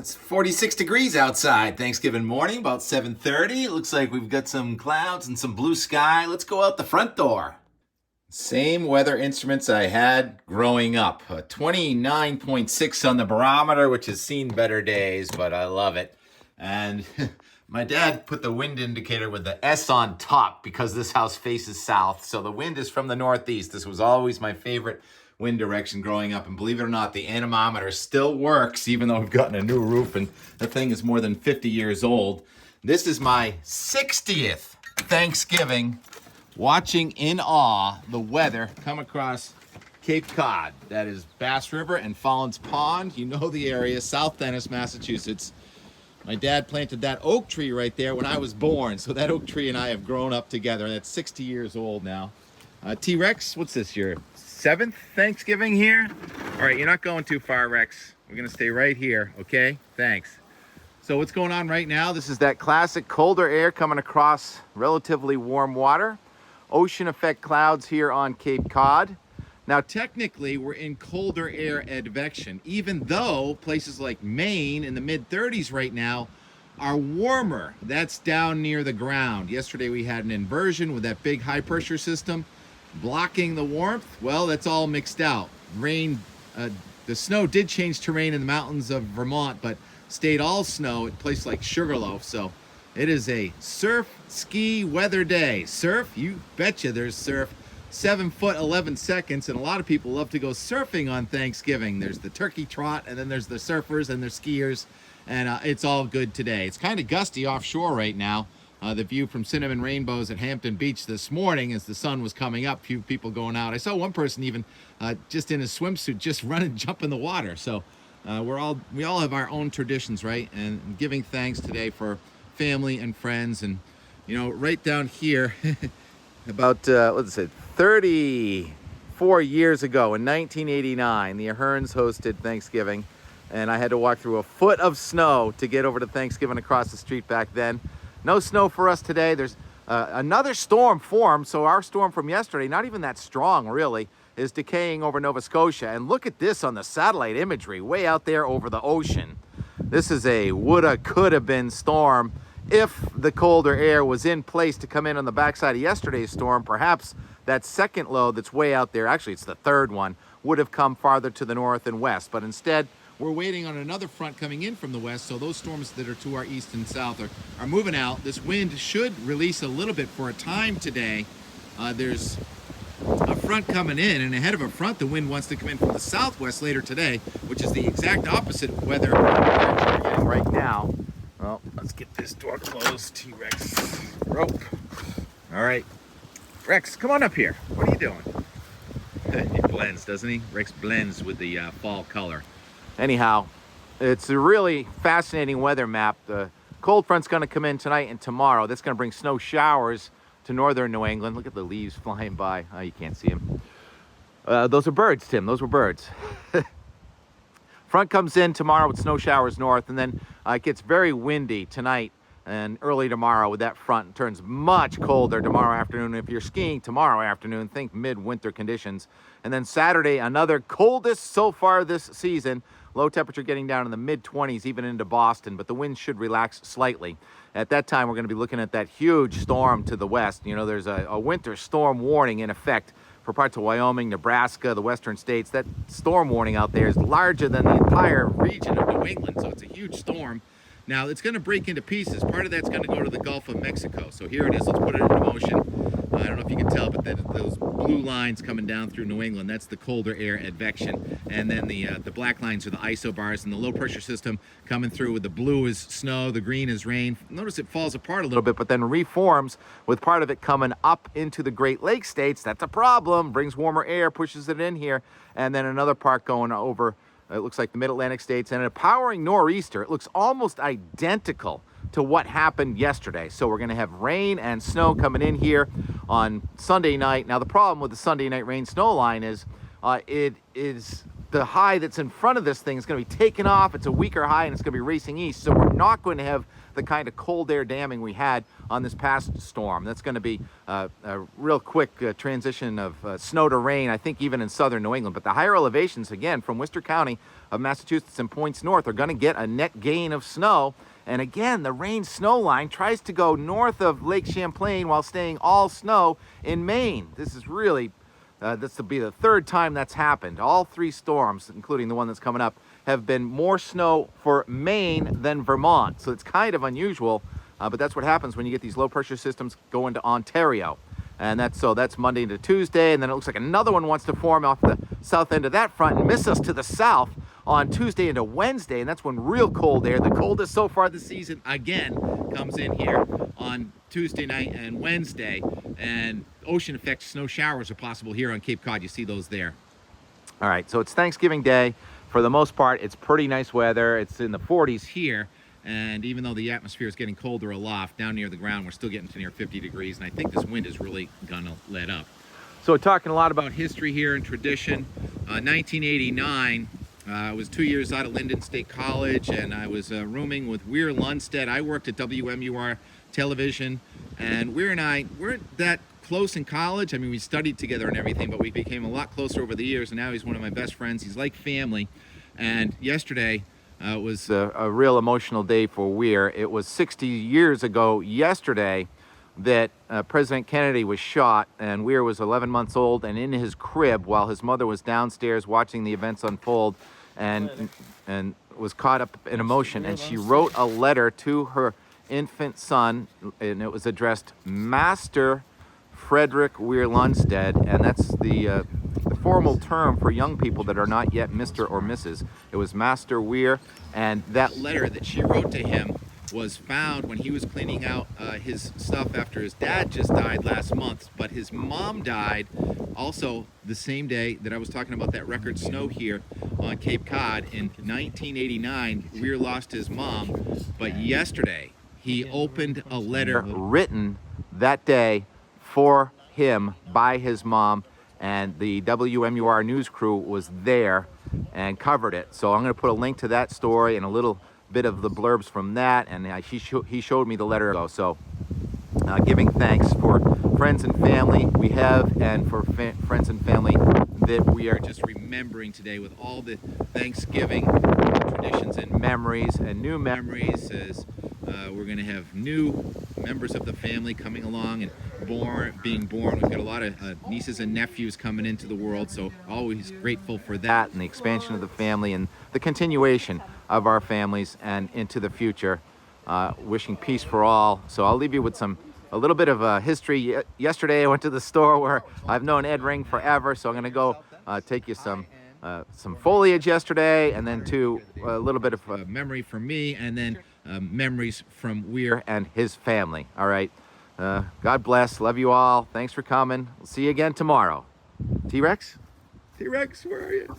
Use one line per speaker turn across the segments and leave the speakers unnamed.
It's 46 degrees outside Thanksgiving morning, about 7:30. It looks like we've got some clouds and some blue sky. Let's go out the front door. Same weather instruments I had growing up. 29.6 on the barometer, which has seen better days, but I love it. And my dad put the wind indicator with the S on top because this house faces south. So the wind is from the northeast. This was always my favorite wind direction growing up. And believe it or not, the anemometer still works, even though we've gotten a new roof and the thing is more than 50 years old. This is my 60th Thanksgiving watching in awe the weather come across Cape Cod. That is Bass River and Fallons Pond. You know the area, South Dennis, Massachusetts. My dad planted that oak tree right there when I was born. So that oak tree and I have grown up together. That's 60 years old now. T-Rex, what's this, your 7th Thanksgiving here? All right, you're not going too far, Rex. We're gonna stay right here, okay? Thanks. So what's going on right now? This is that classic colder air coming across relatively warm water. Ocean effect clouds here on Cape Cod. Now, technically, we're in colder air advection, even though places like Maine in the mid-30s right now are warmer. That's down near the ground. Yesterday, we had an inversion with that big high-pressure system blocking the warmth. Well, that's all mixed out. Rain, the snow did change terrain in the mountains of Vermont, but stayed all snow at places like Sugarloaf. So it is a surf, ski, weather day. Surf? You betcha there's surf. 7 foot 11 seconds, and a lot of people love to go surfing on Thanksgiving. There's the turkey trot, and then there's the surfers and there's skiers, and it's all good today. It's kind of gusty offshore right now. The view from Cinnamon Rainbows at Hampton Beach this morning as the sun was coming up, few people going out. I saw one person even just in a swimsuit just run and jump in the water. So we all have our own traditions, right? And giving thanks today for family and friends. And you know, right down here about let's say 34 years ago in 1989, the Aherns hosted Thanksgiving, and I had to walk through a foot of snow to get over to Thanksgiving across the street back then. No snow for us today. There's another storm formed, so our storm from yesterday, not even that strong really, is decaying over Nova Scotia. And look at this on the satellite imagery, way out there over the ocean. This is a woulda, coulda been storm. If the colder air was in place to come in on the backside of yesterday's storm, perhaps that second low that's way out there, actually it's the third one, would have come farther to the north and west. But instead, we're waiting on another front coming in from the west, so those storms that are to our east and south are moving out. This wind should release a little bit for a time today. There's a front coming in, and ahead of a front, the wind wants to come in from the southwest later today, which is the exact opposite weather we're getting right now. Well, let's get this door closed, T-Rex. Rope. All right. Rex, come on up here. What are you doing? He blends, doesn't he? Rex blends with the fall color. Anyhow, it's a really fascinating weather map. The cold front's going to come in tonight and tomorrow. That's going to bring snow showers to northern New England. Look at the leaves flying by. Oh, you can't see them. Those are birds, Tim. Those were birds. Front comes in tomorrow with snow showers north, and then it gets very windy tonight and early tomorrow with that front. It turns much colder tomorrow afternoon. If you're skiing tomorrow afternoon, think midwinter conditions. And then Saturday, another coldest so far this season. Low temperature getting down in the mid-20s, even into Boston, but the winds should relax slightly. At that time, we're going to be looking at that huge storm to the west. You know, there's a winter storm warning in effect for parts of Wyoming, Nebraska, the western states. That storm warning out there is larger than the entire region of New England, so it's a huge storm. Now, it's going to break into pieces. Part of that's going to go to the Gulf of Mexico. So here it is. Let's put it into motion. I don't know if you can tell, but those blue lines coming down through New England, that's the colder air advection. And then the black lines are the isobars, and the low-pressure system coming through with the blue is snow, the green is rain. Notice it falls apart a little bit, but then reforms with part of it coming up into the Great Lakes states. That's a problem. Brings warmer air, pushes it in here, and then another part going over it looks like the Mid-Atlantic states, and a powering nor'easter. It looks almost identical to what happened yesterday. So we're going to have rain and snow coming in here on Sunday night. Now, the problem with the Sunday night rain snow line is it is the high that's in front of this thing is going to be taken off. It's a weaker high, and it's going to be racing east. So we're not going to have the kind of cold air damming we had on this past storm. That's going to be a real quick transition of snow to rain, I think even in southern New England. But the higher elevations, again, from Worcester County of Massachusetts and points north, are going to get a net gain of snow. And again, the rain snow line tries to go north of Lake Champlain while staying all snow in Maine. This is really, this will be the third time that's happened. All three storms, including the one that's coming up, have been more snow for Maine than Vermont. So it's kind of unusual, but that's what happens when you get these low pressure systems go into Ontario. And that's Monday into Tuesday, and then it looks like another one wants to form off the south end of that front and miss us to the south on Tuesday into Wednesday, and that's when real cold air, the coldest so far this season, again comes in here on Tuesday night and Wednesday, and ocean effect snow showers are possible here on Cape Cod. You see those there. All right, so it's Thanksgiving Day. For the most part, it's pretty nice weather. It's in the 40s here, and even though the atmosphere is getting colder aloft, down near the ground, we're still getting to near 50 degrees, and I think this wind is really gonna let up. So we're talking a lot about history here and tradition. 1989, I was 2 years out of Linden State College, and I was rooming with Weir Lundstedt. I worked at WMUR television, and Weir and I weren't that close in college. I mean, we studied together and everything, but we became a lot closer over the years, and now he's one of my best friends. He's like family. And yesterday was a real emotional day for Weir. It was 60 years ago yesterday that President Kennedy was shot, and Weir was 11 months old and in his crib while his mother was downstairs watching the events unfold, and was caught up in emotion, and she wrote a letter to her infant son, and it was addressed Master Frederick Weir Lundstedt, and that's the formal term for young people that are not yet Mr. or Mrs. It was Master Weir, and that letter that she wrote to him was found when he was cleaning out his stuff after his dad just died last month, but his mom died also the same day that I was talking about that record snow here on Cape Cod in 1989. Weir lost his mom, but yesterday he opened a letter written that day for him by his mom, and the WMUR news crew was there and covered it. So I'm going to put a link to that story and a little bit of the blurbs from that, and he showed me the letter ago. So giving thanks for friends and family we have, and for friends and family that we are just remembering today with all the Thanksgiving traditions and memories and new memories, as we're going to have new members of the family coming along and being born. We've got a lot of nieces and nephews coming into the world, so always grateful for that and the expansion of the family and the continuation of our families and into the future. Wishing peace for all. So I'll leave you with a little bit of history. Yesterday I went to the store where I've known Ed Ring forever, so I'm going to go take you some foliage yesterday, and then a little bit of memory from me, and then memories from Weir and his family. All right. God bless. Love you all. Thanks for coming. We'll see you again tomorrow. T-Rex? T-Rex, where are you?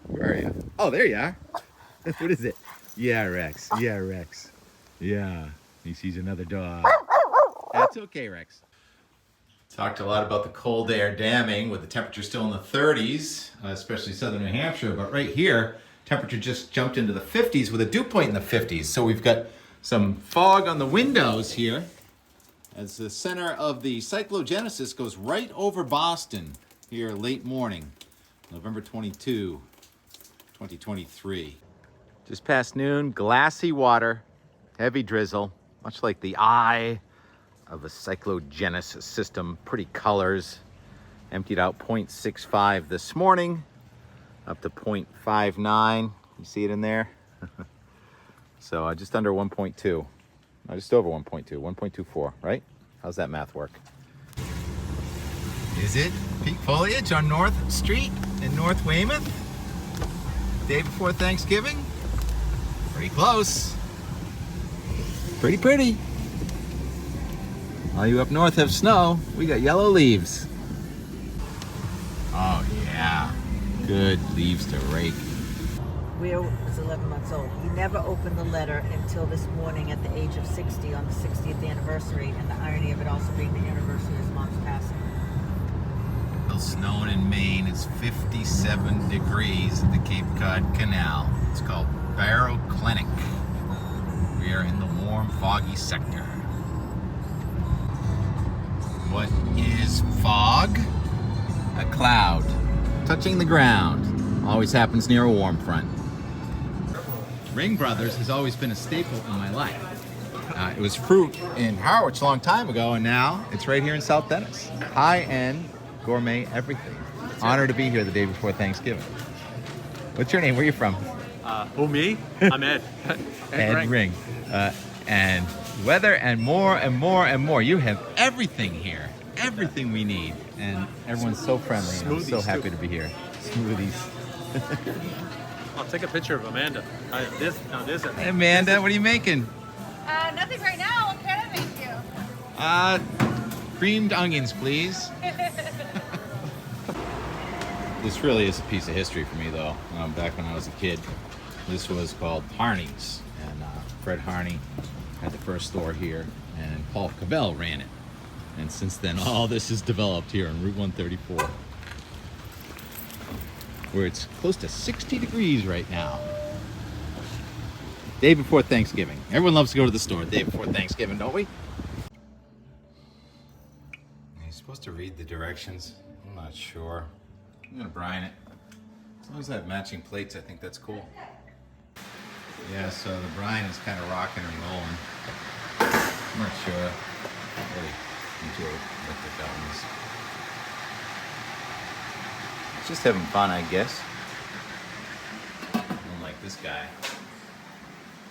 Where are you? Oh, there you are. What is it? Yeah, Rex. Yeah, Rex. Yeah. He sees another dog. That's okay, Rex. Talked a lot about the cold air damming with the temperature still in the 30s, especially southern New Hampshire. But right here, temperature just jumped into the 50s with a dew point in the 50s. So we've got some fog on the windows here, as the center of the cyclogenesis goes right over Boston here late morning, November 22, 2023. Just past noon, glassy water, heavy drizzle, much like the eye of a cyclogenesis system. Pretty colors. Emptied out 0.65 this morning, up to 0.59. You see it in there? So just under 1.2. No, just over 1.2, 1.24, right? How's that math work? Is it peak foliage on North Street in North Weymouth? Day before Thanksgiving? Pretty close. Pretty pretty. All you up north have snow. We got yellow leaves. Oh yeah, good leaves to rake.
Weir was 11 months old. He never opened the letter until this morning at the age of 60 on the 60th anniversary, and the irony of it also being the anniversary of his mom's passing.
it's known in Maine as 57 degrees at the Cape Cod Canal. It's called baroclinic. We are in the warm, foggy sector. What is fog? A cloud touching the ground. Always happens near a warm front. Ring Brothers has always been a staple in my life. It was fruit in Harwich a long time ago, and now it's right here in South Dennis. High-end, gourmet, everything. Honored to be here the day before Thanksgiving. What's your name? Where are you from?
Me? I'm Ed.
Ed Ring. And weather and more and more and more. You have everything here. Everything we need. And everyone's so friendly. And I'm so
Smoothies,
happy
too.
to be here. Smoothies.
I'll take a picture of Amanda. This
Hey, Amanda, what are you making?
Nothing right now. What can I make you?
Creamed onions, please. This really is a piece of history for me, though. Back when I was a kid, this was called Harney's, and Fred Harney had the first store here, and Paul Cavell ran it. And since then, all this has developed here on Route 134, where it's close to 60 degrees right now. Day before Thanksgiving. Everyone loves to go to the store the day before Thanksgiving, don't we? You're supposed to read the directions. I'm not sure. I'm gonna brine it. As long as I have matching plates, I think that's cool. Yeah, so the brine is kind of rocking and rolling. I'm not sure. Really enjoy what the going is. Just having fun, I guess. Unlike this guy.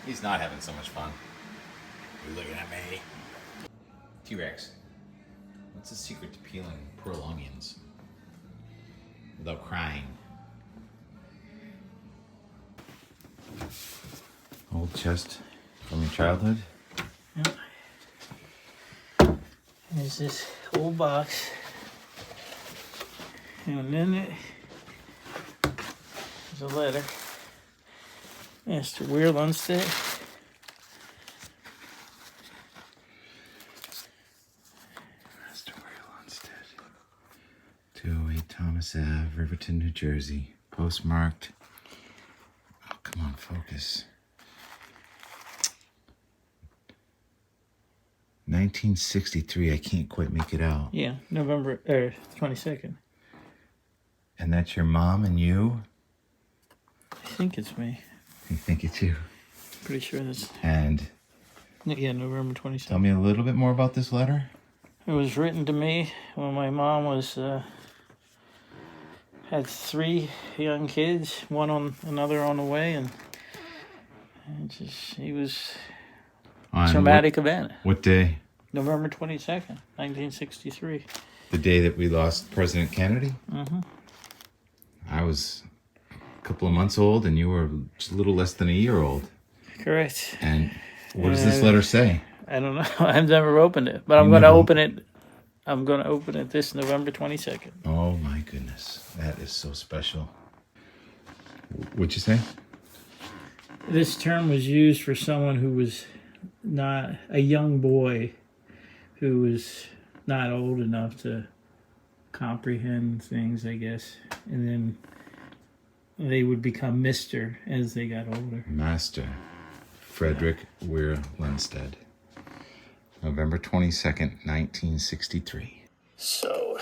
He's not having so much fun. You're looking at me. T-Rex, what's the secret to peeling pearl onions without crying? Old chest from your childhood?
There's this old box, and in it is a letter. Mr. Weir Lunstead.
Mr. Weir Lunstead. 208 Thomas Ave, Riverton, New Jersey. Postmarked. Oh, come on, focus. 1963, I can't quite make it out.
Yeah, November 22nd.
And that's your mom and you?
I think it's me.
I think it's you.
Pretty sure that's
And
November 22nd.
tell me a little bit more about this letter.
It was written to me when my mom was had 3 young kids, another on the way, and he was
On
traumatic event.
What day?
November 22nd, 1963.
The day that we lost President Kennedy?
Mm-hmm.
I was a couple of months old and you were just a little less than a year old.
Correct.
And what does this letter say?
I don't know. I've never opened it, but I'm going to open it. I'm going to open it this November 22nd.
Oh my goodness. That is so special. What'd you say?
This term was used for someone who was not a young boy who was not old enough to comprehend things, I guess. And then they would become Mr. as they got older.
Master Frederick Weir Lunstead. November 22nd, 1963.
So,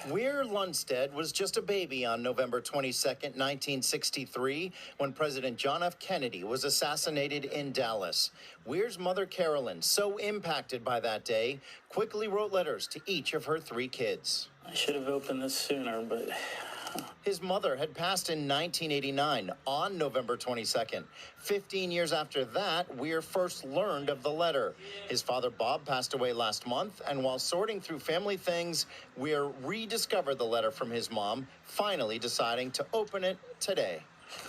Weir Lunstead was just a baby on November 22nd, 1963, when President John F. Kennedy was assassinated in Dallas. Weir's mother, Carolyn, so impacted by that day, quickly wrote letters to each of her 3 kids.
I should have opened this sooner, but
His mother had passed in 1989 on November 22nd. 15 years after that, Weir first learned of the letter. His father, Bob, passed away last month, and while sorting through family things, Weir rediscovered the letter from his mom, finally deciding to open it today.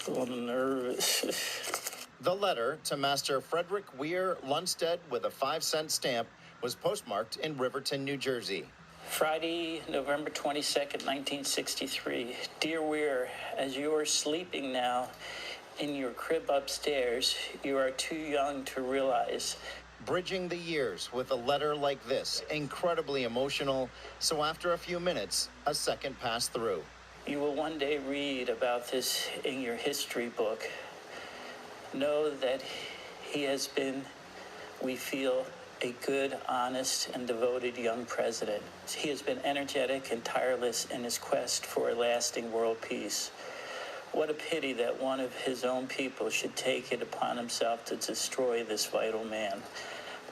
a little nervous.
The letter to Master Frederick Weir Lunstead with a 5-cent stamp was postmarked in Riverton, New Jersey.
Friday, November 22nd, 1963. Dear Weir, as you are sleeping now in your crib upstairs, you are too young to realize
bridging the years with a letter like this, incredibly emotional. So after a few minutes, a second passed through.
You will one day read about this in your history book. Know that he has been, we feel, a good, honest, and devoted young president. He has been energetic and tireless in his quest for a lasting world peace. What a pity that one of his own people should take it upon himself to destroy this vital man.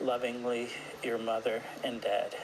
Lovingly, your mother and dad.